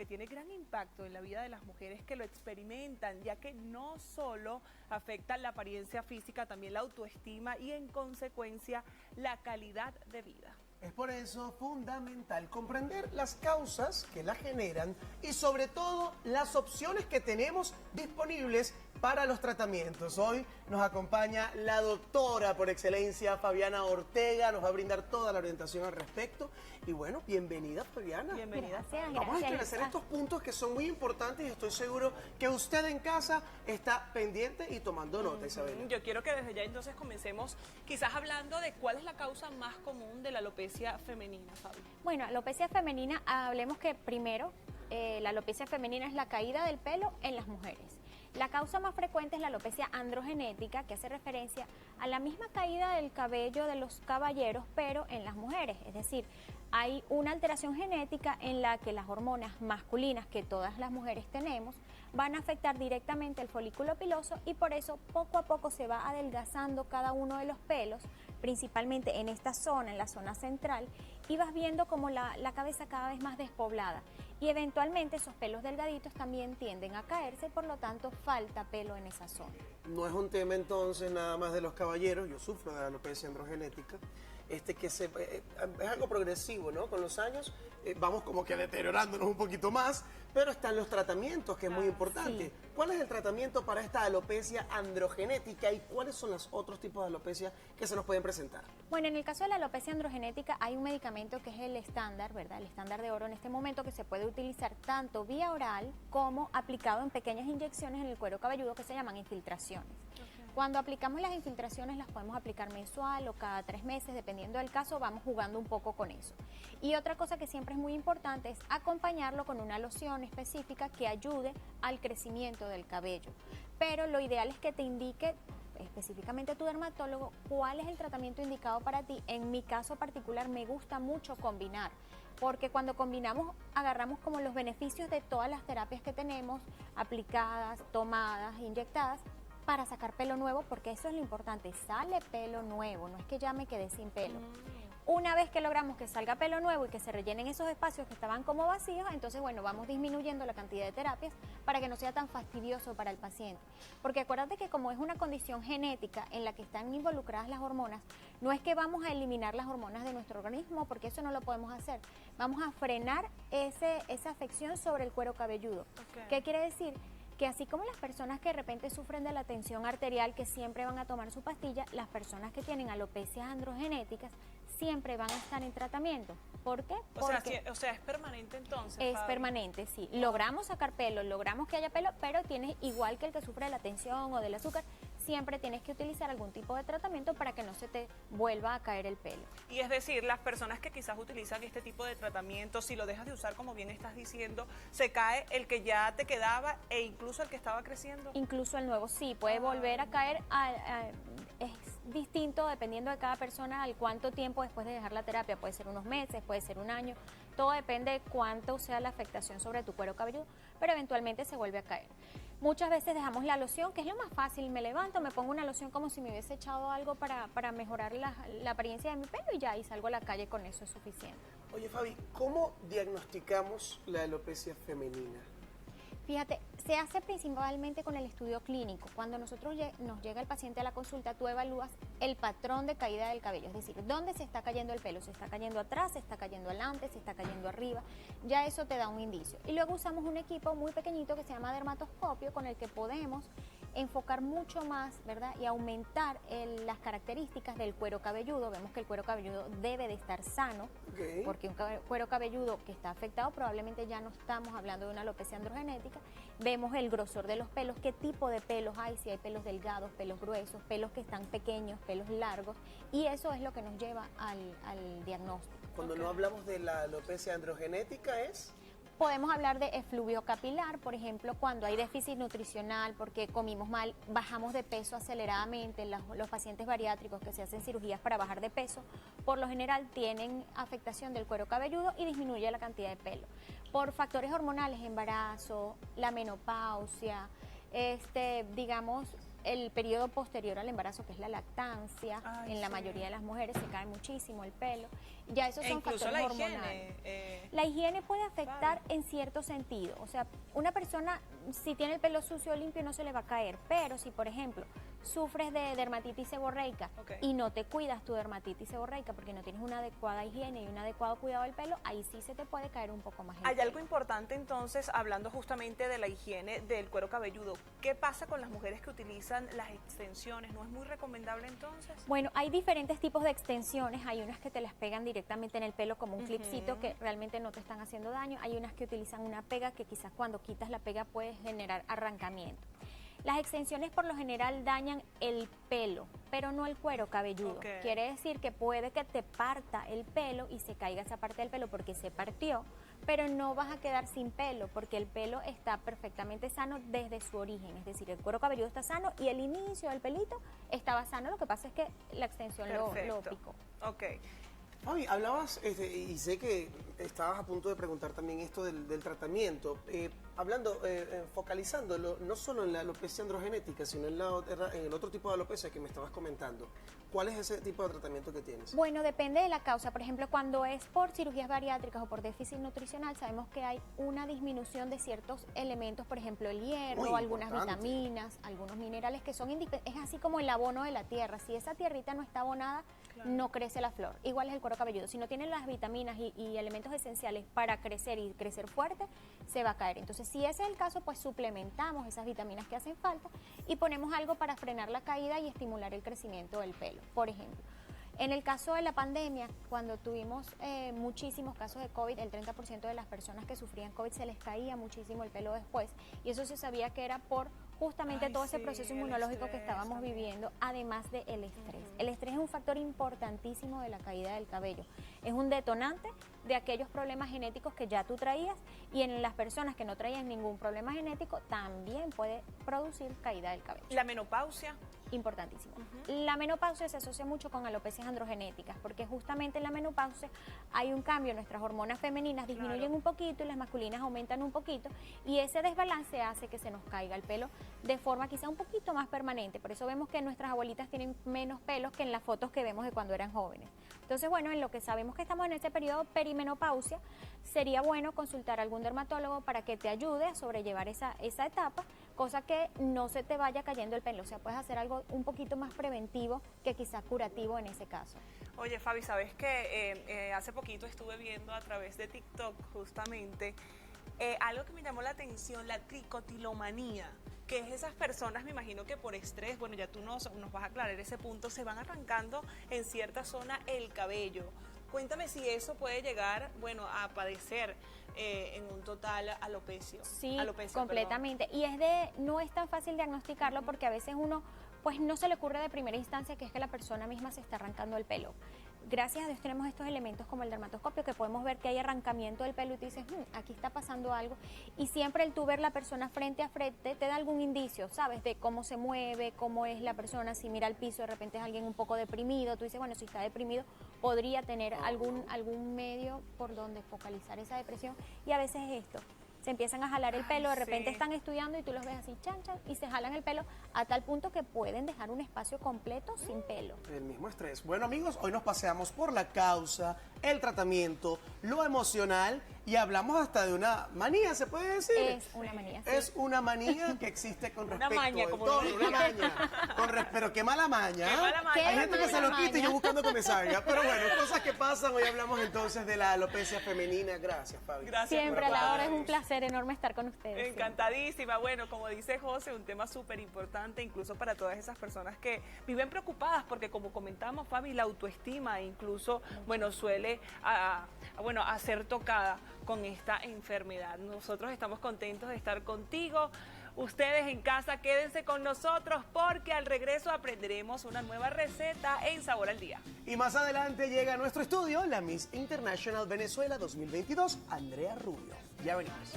que tiene gran impacto en la vida de las mujeres que lo experimentan, ya que no solo afecta la apariencia física, también la autoestima y en consecuencia la calidad de vida. Es por eso fundamental comprender las causas que la generan y sobre todo las opciones que tenemos disponibles para los tratamientos. Hoy nos acompaña la doctora por excelencia Fabiana Ortega, nos va a brindar toda la orientación al respecto. Y bueno, bienvenida Fabiana. Bienvenida. Vamos a establecer estos puntos que son muy importantes y estoy seguro que usted en casa está pendiente y tomando nota, Isabel. Yo quiero que desde ya entonces comencemos quizás hablando de cuál es la causa más común de la alopecia femenina, Fabi. Bueno, alopecia femenina, hablemos que primero la alopecia femenina es la caída del pelo en las mujeres. La causa más frecuente es la alopecia androgenética, que hace referencia a la misma caída del cabello de los caballeros, pero en las mujeres. Es decir, hay una alteración genética en la que las hormonas masculinas que todas las mujeres tenemos van a afectar directamente el folículo piloso y por eso poco a poco se va adelgazando cada uno de los pelos, principalmente en esta zona, en la zona central, y vas viendo como la cabeza cada vez más despoblada. Y eventualmente esos pelos delgaditos también tienden a caerse, por lo tanto falta pelo en esa zona. No es un tema entonces nada más de los caballeros, yo sufro de alopecia androgenética, es algo progresivo, ¿no? Con los años vamos como que deteriorándonos un poquito más, pero están los tratamientos, que es muy importante. Sí. ¿Cuál es el tratamiento para esta alopecia androgenética y cuáles son los otros tipos de alopecia que se nos pueden presentar? Bueno, en el caso de la alopecia androgenética hay un medicamento que es el estándar, ¿verdad? El estándar de oro en este momento, que se puede utilizar tanto vía oral como aplicado en pequeñas inyecciones en el cuero cabelludo, que se llaman infiltraciones. Cuando aplicamos las infiltraciones las podemos aplicar mensual o cada 3 meses, dependiendo del caso, vamos jugando un poco con eso. Y otra cosa que siempre es muy importante es acompañarlo con una loción específica que ayude al crecimiento del cabello. Pero lo ideal es que te indique específicamente tu dermatólogo cuál es el tratamiento indicado para ti. En mi caso particular me gusta mucho combinar, porque cuando combinamos agarramos como los beneficios de todas las terapias que tenemos, aplicadas, tomadas, inyectadas, para sacar pelo nuevo, porque eso es lo importante, sale pelo nuevo, no es que ya me quedé sin pelo. Una vez que logramos que salga pelo nuevo y que se rellenen esos espacios que estaban como vacíos, entonces bueno, vamos disminuyendo la cantidad de terapias para que no sea tan fastidioso para el paciente. Porque acuérdate que como es una condición genética en la que están involucradas las hormonas, no es que vamos a eliminar las hormonas de nuestro organismo, porque eso no lo podemos hacer. Vamos a frenar esa afección sobre el cuero cabelludo. Okay. ¿Qué quiere decir? Que así como las personas que de repente sufren de la tensión arterial, que siempre van a tomar su pastilla, las personas que tienen alopecias androgenéticas siempre van a estar en tratamiento. ¿Por qué? O sea, es permanente entonces. Es Fabi. permanente, sí. Logramos sacar pelo, logramos que haya pelo, pero tienes, igual que el que sufre de la tensión o del azúcar, siempre tienes que utilizar algún tipo de tratamiento para que no se te vuelva a caer el pelo. Y es decir, las personas que quizás utilizan este tipo de tratamiento, si lo dejas de usar, como bien estás diciendo, se cae el que ya te quedaba e incluso el que estaba creciendo. Incluso el nuevo sí, puede volver a caer, es distinto dependiendo de cada persona al cuánto tiempo después de dejar la terapia, puede ser unos meses, puede ser un año, todo depende de cuánto sea la afectación sobre tu cuero cabelludo, pero eventualmente se vuelve a caer. Muchas veces dejamos la loción, que es lo más fácil, me levanto, me pongo una loción como si me hubiese echado algo para mejorar la apariencia de mi pelo y ya, y salgo a la calle, con eso es suficiente. Oye Fabi, ¿cómo diagnosticamos la alopecia femenina? Fíjate, se hace principalmente con el estudio clínico. Cuando nos llega el paciente a la consulta, tú evalúas el patrón de caída del cabello, es decir, dónde se está cayendo el pelo, se está cayendo atrás, se está cayendo adelante, se está cayendo arriba, ya eso te da un indicio. Y luego usamos un equipo muy pequeñito que se llama dermatoscopio, con el que podemos enfocar mucho más, ¿verdad? Y aumentar las características del cuero cabelludo. Vemos que el cuero cabelludo debe de estar sano, porque un cuero cabelludo que está afectado, probablemente ya no estamos hablando de una alopecia androgenética. Vemos el grosor de los pelos, qué tipo de pelos hay, si hay pelos delgados, pelos gruesos, pelos que están pequeños, pelos largos, y eso es lo que nos lleva al diagnóstico. Cuando no hablamos de la alopecia androgenética es... Podemos hablar de efluvio capilar, por ejemplo, cuando hay déficit nutricional porque comimos mal, bajamos de peso aceleradamente. Los pacientes bariátricos que se hacen cirugías para bajar de peso, por lo general tienen afectación del cuero cabelludo y disminuye la cantidad de pelo. Por factores hormonales, embarazo, la menopausia, digamos, el periodo posterior al embarazo, que es la lactancia. Ay, en la sí. mayoría de las mujeres se cae muchísimo el pelo. Ya esos E son incluso factores la hormonales. higiene. La higiene puede afectar Claro. en cierto sentido. O sea, una persona, si tiene el pelo sucio o limpio, no se le va a caer. Pero si, por ejemplo, sufres de dermatitis seborreica Ok. y no te cuidas tu dermatitis seborreica porque no tienes una adecuada higiene y un adecuado cuidado del pelo, ahí sí se te puede caer un poco más el Hay pelo. algo importante entonces, hablando justamente de la higiene del cuero cabelludo. ¿Qué pasa con las mujeres que utilizan las extensiones? ¿No es muy recomendable entonces? Bueno, hay diferentes tipos de extensiones. Hay unas que te las pegan directamente en el pelo como un clipcito que realmente no te están haciendo daño. Hay unas que utilizan una pega que quizás cuando quitas la pega puede generar arrancamiento. Las extensiones por lo general dañan el pelo, pero no el cuero cabelludo. Ok. Quiere decir que puede que te parta el pelo y se caiga esa parte del pelo porque se partió, pero no vas a quedar sin pelo porque el pelo está perfectamente sano desde su origen. Es decir, el cuero cabelludo está sano y el inicio del pelito estaba sano. Lo que pasa es que la extensión lo Perfecto. picó. Ok. Fabi, hablabas, y sé que estabas a punto de preguntar también esto del tratamiento, focalizándolo no solo en la alopecia androgenética, sino en el otro tipo de alopecia que me estabas comentando. ¿Cuál es ese tipo de tratamiento que tienes? Bueno, depende de la causa. Por ejemplo, cuando es por cirugías bariátricas o por déficit nutricional, sabemos que hay una disminución de ciertos elementos, por ejemplo, el hierro, Muy algunas importante. vitaminas, algunos minerales que son es así como el abono de la tierra. Si esa tierrita no está abonada, no crece la flor. Igual es el cuero cabelludo. Si no tiene las vitaminas y elementos esenciales para crecer y crecer fuerte, se va a caer. Entonces, si ese es el caso, pues suplementamos esas vitaminas que hacen falta y ponemos algo para frenar la caída y estimular el crecimiento del pelo. Por ejemplo, en el caso de la pandemia, cuando tuvimos muchísimos casos de COVID, el 30% de las personas que sufrían COVID se les caía muchísimo el pelo después, y eso se sabía que era por justamente Ay, todo ese sí, proceso el inmunológico que estrés estábamos también. viviendo, además del estrés. El estrés es un factor importantísimo de la caída del cabello. Es un detonante de aquellos problemas genéticos que ya tú traías, y en las personas que no traían ningún problema genético también puede producir caída del cabello. La menopausia. Importantísimo. La menopausia se asocia mucho con alopecias androgenéticas, porque justamente en la menopausia hay un cambio, nuestras hormonas femeninas disminuyen Claro. un poquito y las masculinas aumentan un poquito, y ese desbalance hace que se nos caiga el pelo de forma quizá un poquito más permanente. Por eso vemos que nuestras abuelitas tienen menos pelos que en las fotos que vemos de cuando eran jóvenes. Entonces, bueno, en lo que sabemos que estamos en este periodo perimenopausia, sería bueno consultar a algún dermatólogo para que te ayude a sobrellevar esa etapa, cosa que no se te vaya cayendo el pelo. O sea, puedes hacer algo un poquito más preventivo que quizás curativo en ese caso. Oye, Fabi, ¿sabes qué? Hace poquito estuve viendo a través de TikTok justamente algo que me llamó la atención, la tricotilomanía, que es esas personas, me imagino que por estrés, bueno, ya tú nos vas a aclarar ese punto, se van arrancando en cierta zona el cabello. Cuéntame si eso puede llegar, bueno, a padecer en un total alopecia. Sí, Alopecia, completamente. Y no es tan fácil diagnosticarlo porque a veces uno pues no se le ocurre de primera instancia que es que la persona misma se está arrancando el pelo. Gracias a Dios tenemos estos elementos como el dermatoscopio, que podemos ver que hay arrancamiento del pelo y tú dices, aquí está pasando algo. Y siempre el tú ver la persona frente a frente te da algún indicio, ¿sabes? De cómo se mueve, cómo es la persona. Si mira al piso, de repente es alguien un poco deprimido, tú dices, bueno, si está deprimido, podría tener algún medio por donde focalizar esa depresión. Y a veces es esto. Se empiezan a jalar el pelo, de repente sí. están estudiando y tú los ves así, chan, chan, y se jalan el pelo a tal punto que pueden dejar un espacio completo sin pelo. El mismo estrés. Bueno, amigos, hoy nos paseamos por la causa, el tratamiento, lo emocional, y hablamos hasta de una manía, ¿se puede decir? Es una manía. sí. Es una manía que existe con Una respecto maña, al como tono, lo una maña. Pero qué mala maña. Qué mala maña. Hay gente que se lo mala quita y yo maña. buscando que me salga. Pero bueno, cosas que pasan. Hoy hablamos entonces de la alopecia femenina. Gracias, Fabi. Gracias. Siempre a por la hora es un acompañarnos. placer enorme estar con ustedes. Encantadísima. Bueno, como dice José, un tema súper importante incluso para todas esas personas que viven preocupadas porque, como comentamos, Fabi, la autoestima incluso, bueno, suele a ser tocada con esta enfermedad. Nosotros estamos contentos de estar contigo. Ustedes en casa quédense con nosotros porque al regreso aprenderemos una nueva receta en Sabor al Día. Y más adelante llega a nuestro estudio la Miss International Venezuela 2022, Andrea Rubio. Ya venimos.